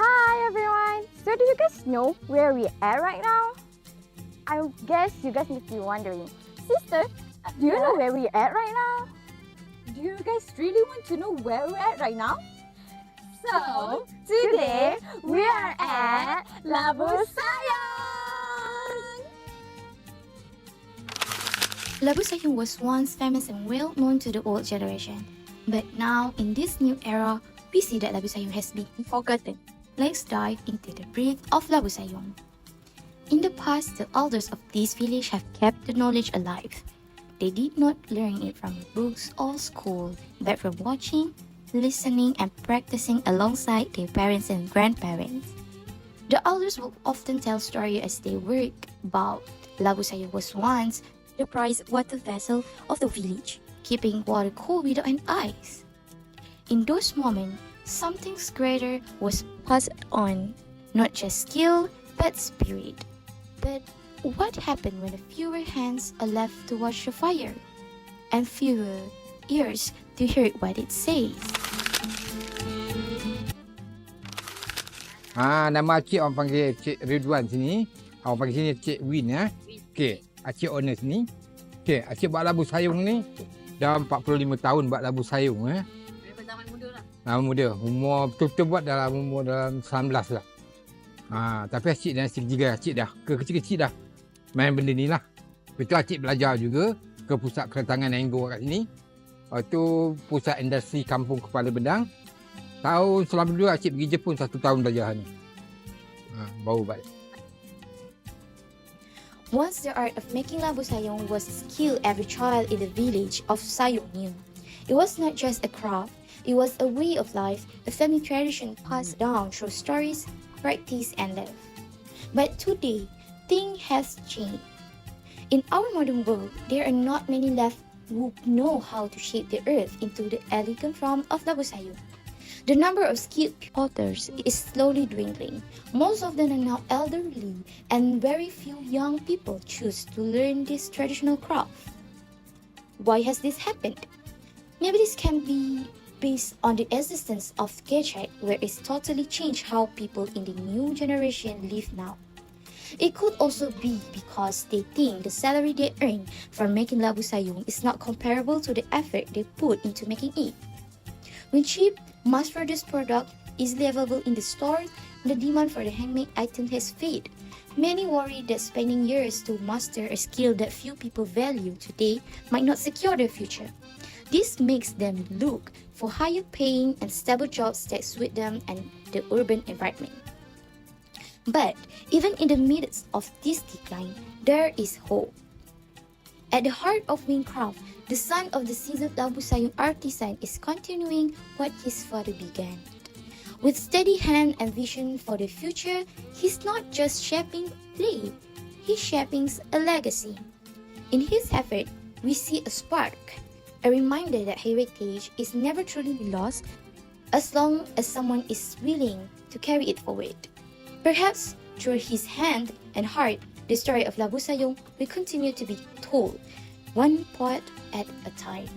Hi everyone! So do you guys know where we are right now? I guess you guys must be wondering, sister, do you know where we are right now? Do you guys really want to know where we're at right now? So, today we are at Labu Sayong! Labu Sayong was once famous and well known to the old generation. But now, in this new era, we see that Labu Sayong has been forgotten. Let's dive into the brief of Labu Sayong. In the past, the elders of this village have kept the knowledge alive. They did not learn it from books or school, but from watching, listening, and practicing alongside their parents and grandparents. The elders will often tell stories as they work about Labu Sayong was once the prized water vessel of the village, keeping water cool without an ice. In those moments, something greater was passed on, not just skill, but spirit. But what happened when fewer hands are left to watch the fire, and fewer ears to hear what it says? Nama cik orang panggil Cik Ridwan sini. Orang panggil sini Cik Win ya. Okey, Cik owner sini. Okey, Cik buat Labu Sayong ni dah 45 tahun buat Labu Sayong ya. Daripada zaman muda lah. Muda. Umur betul-betul buat dalam umur dalam 19 lah. Tapi Cik dah tiga Cik dah kecil-kecil dah main benda ni lah. Betul Cik belajar juga ke pusat kerentangan Anggo kat sini. Lepas tu pusat industri kampung Kepala Bedang. Tahun 92 Cik pergi Jepun 1 tahun belajar ni. Baru balik. Once the art of making Labu Sayong was a skill every child in the village of Sayong knew. It was not just a craft, it was a way of life, a family tradition passed down through stories, practice, and love. But today, things has changed. In our modern world, there are not many left who know how to shape the earth into the elegant form of Labu Sayong. The number of skilled potters is slowly dwindling. Most of them are now elderly, and very few young people choose to learn this traditional craft. Why has this happened? Maybe this can be based on the existence of Giah, where it's totally changed how people in the new generation live now. It could also be because they think the salary they earn from making Labu Sayong is not comparable to the effort they put into making it. When cheap, mass-produced product easily available in the store, the demand for the handmade item has faded. Many worry that spending years to master a skill that few people value today might not secure their future. This makes them look for higher paying and stable jobs that suit them and the urban environment. But even in the midst of this decline, there is hope. At the heart of Wingcraft, the son of the seasoned Labu Sayong artisan is continuing what his father began. With steady hand and vision for the future, he's not just shaping clay, he's shaping a legacy. In his effort, we see a spark, a reminder that heritage is never truly lost as long as someone is willing to carry it forward. Perhaps through his hand and heart, the story of Labu Sayong will continue to be told, one pot at a time.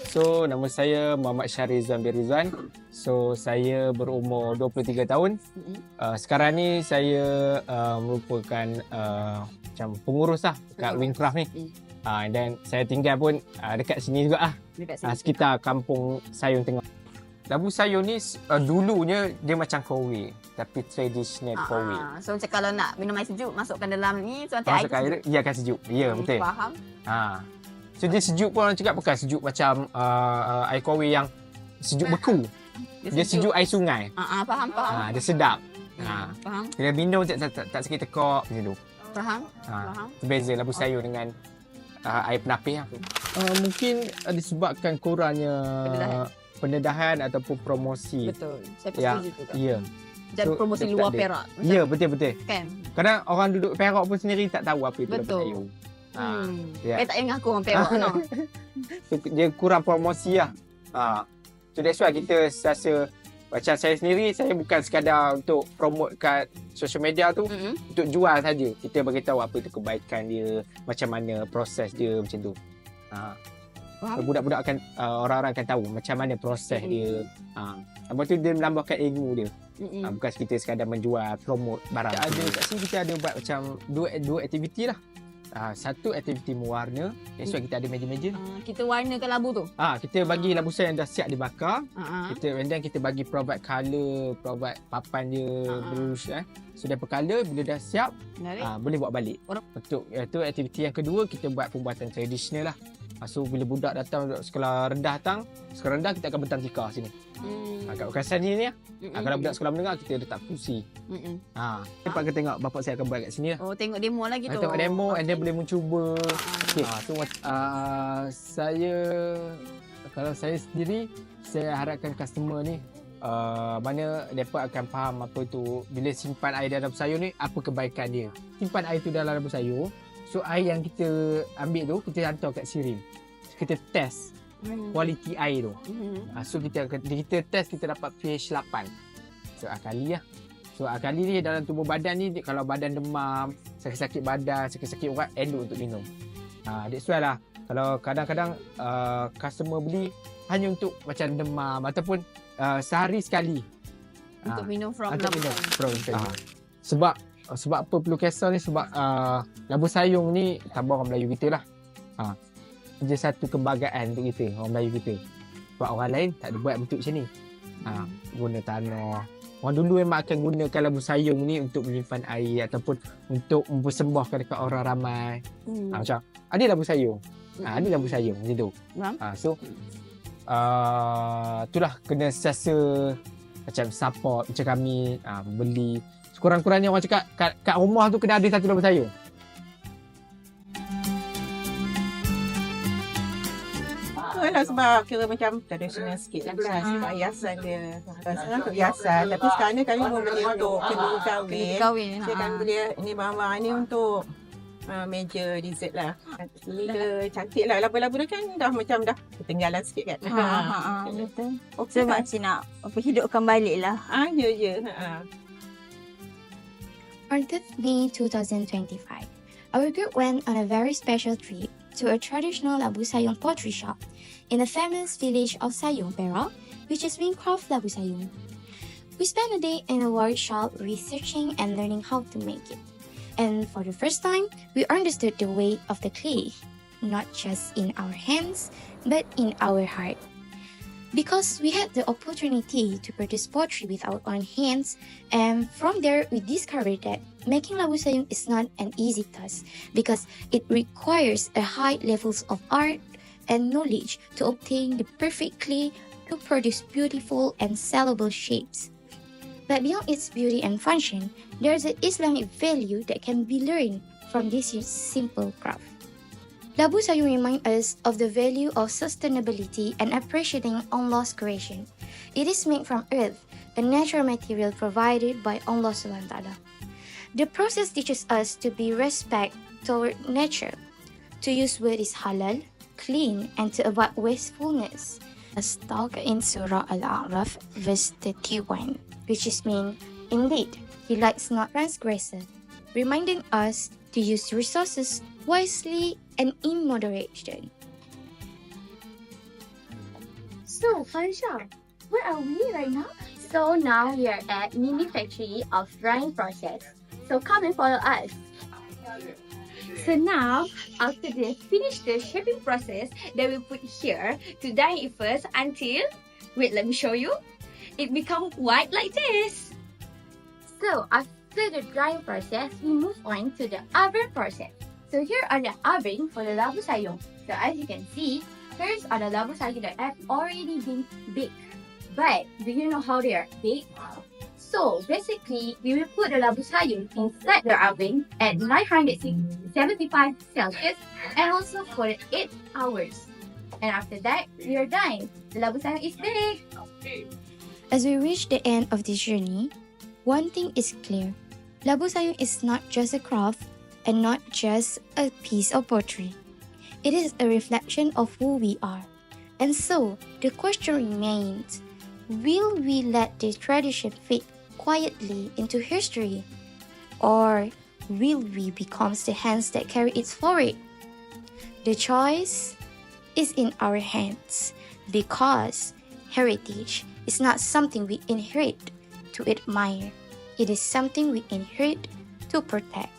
So, nama saya Muhammad Rizal bin Rizal. So, saya berumur 23 tahun. Sekarang ni saya merupakan macam pengurus lah kat Wingcraft ni. Dan saya tinggal pun dekat sini juga lah. Sekitar kampung Sayong Tengah. Labu Sayong ni dulunya dia macam kowe, tapi traditional kowe. So macam kalau nak minum air sejuk, masukkan dalam ni, so nanti air sejuk. Ia akan sejuk. Ya, betul. Faham. So dia sejuk pun orang cakap bukan sejuk macam air kowe yang sejuk beku. Dia sejuk air sungai. Faham. Dia sedap. Faham. Bila minum tak sakit tekak macam tu. Faham. Berbeza Labu Sayong dengan air penapis lah. Mungkin disebabkan kurangnya pendedahan ataupun promosi. Betul. Saya yang, setuju juga. Ya. Dan promosi luar Perak. Ya, betul-betul. Kan? Kadang orang duduk Perak pun sendiri tak tahu apa itu Labu Betul. Sayong. Tak ingat aku orang Perak. No. Dia kurang promosi lah. So that's why kita rasa macam saya sendiri, saya bukan sekadar untuk promote kat social media tu untuk jual saja. Kita beritahu apa itu kebaikan dia, macam mana proses dia macam tu. Budak-budak akan orang-orang akan tahu macam mana proses dia. Lepas tu dia menambahkan ilmu dia. Bukan kita sekadar menjual, promote barang. Kat sini kita ada buat macam dua aktiviti lah. Satu aktiviti mewarna. That's why kita ada meja-meja. Kita warnakan labu tu. Kita bagi labu sayong yang dah siap dibakar. And then kita bagi provide colour, provide papan dia, brush. So dia colour, bila dah siap, boleh buat balik. Untuk itu aktiviti yang kedua, kita buat pembuatan tradisional lah. So bila budak datang sekolah rendah sekolah rendah kita akan bentang tikar sini. Kat kawasan ni kalau budak sekolah menengah kita letak kursi. Dapat ke tengok bapak saya akan buat kat sini lah. Oh, tengok demo lagi tu. Tengok demo and then boleh mencuba. So kalau saya sendiri, saya harapkan customer ni mana mereka akan faham apa tu bila simpan air dalam sayur ni, apa kebaikan dia. Simpan air tu dalam labu sayur. So air yang kita ambil tu kita hantar kat sirim. Kita test kualiti air tu. So kita test, kita dapat pH 8. So akali lah. So akali ni dalam tubuh badan ni, kalau badan demam, sakit-sakit badan, sakit-sakit urat, elok untuk minum. That's why lah. Kalau kadang-kadang customer beli hanya untuk macam demam ataupun sehari sekali. Untuk minum from Sebab apa perlu kisah ni, sebab labu sayong ni tabur orang Melayu kita lah. Dia satu kebanggaan untuk kita, orang Melayu kita. Sebab orang lain tak ada buat bentuk macam ni. Guna tanah. Orang dulu memang akan gunakan labu sayong ni untuk menyimpan air ataupun untuk mempersembahkan dekat orang ramai. Macam ada labu sayong. Ada labu sayong macam tu. So itulah kena sesa macam support macam kami beli. Kurang-kurangnya orang cakap kat rumah tu kena ada satu labu sayong. Lah sebab kira macam tradisional sikit lah sebab hiasan dia. Sekarang untuk hiasan, tapi sekarang ni kami pun beli untuk kedua kahwin. Saya kan beli ni mama ni untuk meja dessert lah. Bila cantik lah, labu-labu dia kan dah macam dah ketinggalan sikit kan. Betul. Okay, so makcik nak hidupkan balik lah. Ya. On 5th May 2025, our group went on a very special trip to a traditional Labu Sayong pottery shop in the famous village of Sayong, Perak, which is being craft Labu Sayong. We spent a day in a workshop researching and learning how to make it. And for the first time, we understood the weight of the clay, not just in our hands, but in our heart. Because we had the opportunity to produce pottery with our own hands, and from there we discovered that making Labu Sayong is not an easy task because it requires a high levels of art and knowledge to obtain the perfect clay to produce beautiful and sellable shapes. But beyond its beauty and function, there's an Islamic value that can be learned from this simple craft. Labu Sayong reminds us of the value of sustainability and appreciating Allah's creation. It is made from earth, a natural material provided by Allah SWT. The process teaches us to be respect toward nature, to use what is halal, clean, and to avoid wastefulness. As talked in Surah Al-A'raf, verse 31, which is mean, indeed, He likes not transgressor, reminding us to use resources wisely and in moderation. So, Aisha, where are we right now? So now we are at mini factory of drying process. So come and follow us. So now, after they finish the shaping process, they will put here to dye it first until, wait, let me show you. It becomes white like this. So after the drying process, we move on to the oven process. So here are the oven for the Labu Sayong. So as you can see, here's are the Labu Sayong that have already been baked. But do you know how they are baked? So basically, we will put the Labu Sayong inside the oven at 975 Celsius and also for 8 hours. And after that, we are done. The Labu Sayong is baked. As we reach the end of this journey, one thing is clear. Labu Sayong is not just a craft and not just a piece of pottery. It is a reflection of who we are. And so, the question remains, will we let this tradition fade quietly into history? Or will we become the hands that carry it forward? The choice is in our hands because heritage is not something we inherit to admire. It is something we inherit to protect.